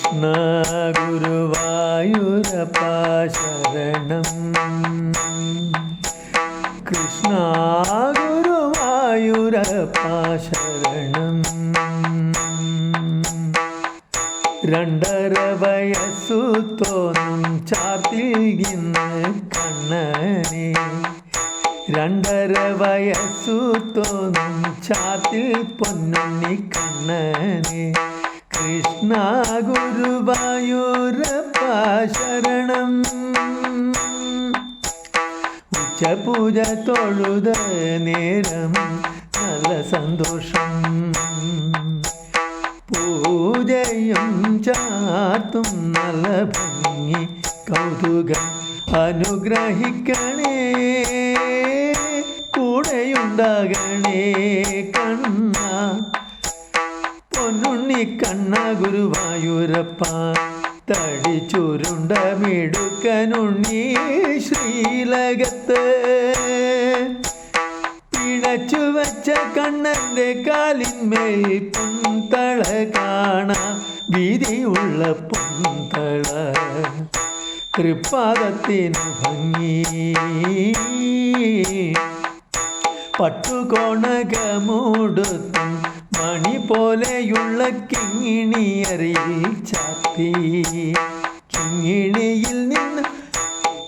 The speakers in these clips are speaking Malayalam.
കൃഷ്ണ ഗുരുവായൂരപ്പ ശരണം. കൃഷ്ണ ഗുരുവായൂരപ്പ ശരണം. 2.5 വയസ്സു തോന്നും ചാർത്തിൽ ഇന്ന് കണ്ണനെ. 2.5 വയസ്സു തോന്നും ചാർത്തിൽ പൊന്നുണ്ണി കണ്ണനെ. കൃഷ്ണ ഗുരുവായൂരപ്പ ശരണം. ഉച്ചപൂജ തൊഴുത നേരം നല്ല സന്തോഷം. പൂജയും ചാർത്തും നല്ല ഭംഗി കൗതുകം. അനുഗ്രഹിക്കണേ കൂടെയുണ്ടാകണേ കണ്ണ. പൊന്നുണ്ണി കണ്ണ ഗുരുവായൂരപ്പ തടിച്ചുരുണ്ട മിടുക്കനുണ്ണി ശ്രീലകത്ത്. പിണച്ചു വച്ച കണ്ണൻ്റെ കാലിന്മേൽ പൊന്തള കാണാം. വീതിയുള്ള പൊന്തള തൃപ്പാദത്തിനു ഭംഗി. പട്ടുകോണകമുടുത്തും മണി പോലെയുള്ള കിങ്ങിണിയറിയിൽ ചാത്തി. കിങ്ങിണിയിൽ നിന്ന്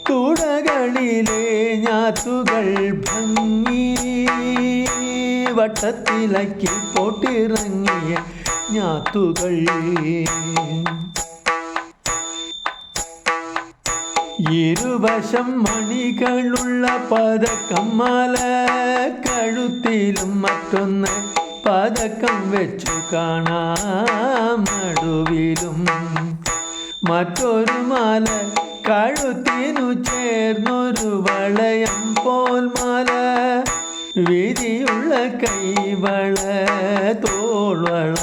തുടകളിലെ ഞാത്തുകൾ ഭംഗി. വട്ടത്തിലക്കി പോട്ടിറങ്ങിയ ഞാത്തുകൾ. ഇരുവശം മണികളുള്ള പതക്കം മാല. കഴുത്തിലും മറ്റൊന്ന് പതക്കം വെച്ചു കാണാം. നടുവിലും മറ്റൊരു മാല. കഴുത്തിനു ചേർന്നൊരു വളയം പോൽ മാല. വീതിയുള്ള കൈവള തോൾവള.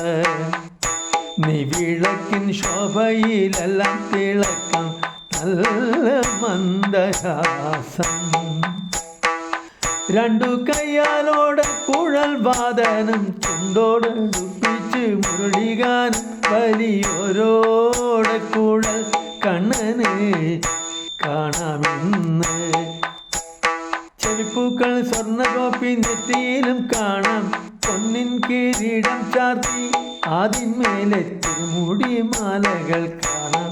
നിവിളക്കിൻ ശോഭയിലെല്ലാം തിളക്കം നല്ല മന്ദഹാസം. 2 കയ്യാലോടെ കുഴൽ വാദനം. ചുണ്ടോടടുപ്പിച്ച് മുരളികാനം. വലിയോരോടെ കുഴൽ കണ്ണന് കാണാമെന്ന്. ചെവിപ്പൂക്കൾ സ്വർണ്ണകോപ്പി നെറ്റിയിലും കാണാം. പൊന്നിൻ കിരീടം ചാർത്തി അതിന്മേലെ തിരുമുടി മാലകൾ കാണാം.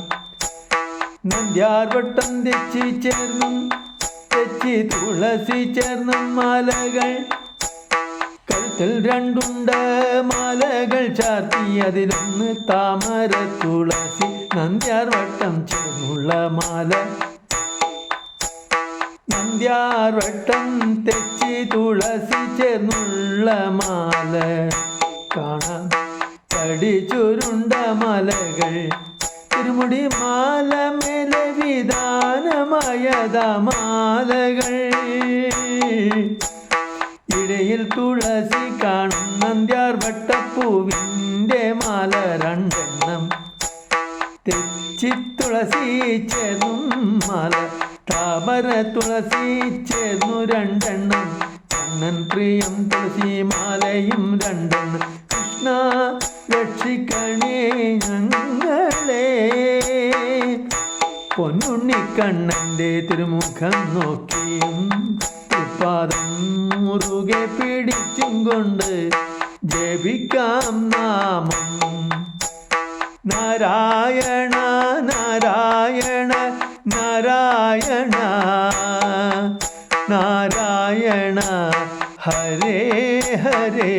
നന്ദ്യാർവട്ടം തെച്ചി ചേർന്നും തെച്ചി തുളസി ചേർന്നും മാലകൾ. കഴുത്തിൽ 2 മാലകൾ ചാർത്തി. അതിലൊന്ന് താമര തുളസി. നന്ദ്യാർവട്ടം ചേർന്നുള്ള മാല. നന്ദ്യാർവട്ടം തെച്ചി തുളസി ചേർന്നുള്ള മാല കാണാം. തടിച്ചുരുണ്ട മലകൾ. തിരുമുടി മാല മേലെ വിധാനമായത മാലകൾ. ഇടയിൽ തുളസി കാണും. നന്ദ്യാർവട്ടപ്പൂവിൻ്റെ മാല 2 എണ്ണം. തെച്ചി തുളസി ചേർന്നും മാല. താമര തുളസി ചേർന്നു 2 എണ്ണം. കണ്ണൻ പ്രിയം തുളസി മാലയും 2 എണ്ണം. കൃഷ്ണ രക്ഷിക്കണേ ഞങ്ങളെ. പൊന്നുണ്ണി കണ്ണൻ്റെ തിരുമുഖം നോക്കിയും തൃപ്പാദം മുറുകെ പിടിച്ചും കൊണ്ട് ജപിക്കാം നാമം. നാരായണ നാരായണ നാരായണ നാരായണ ഹരേ ഹരേ.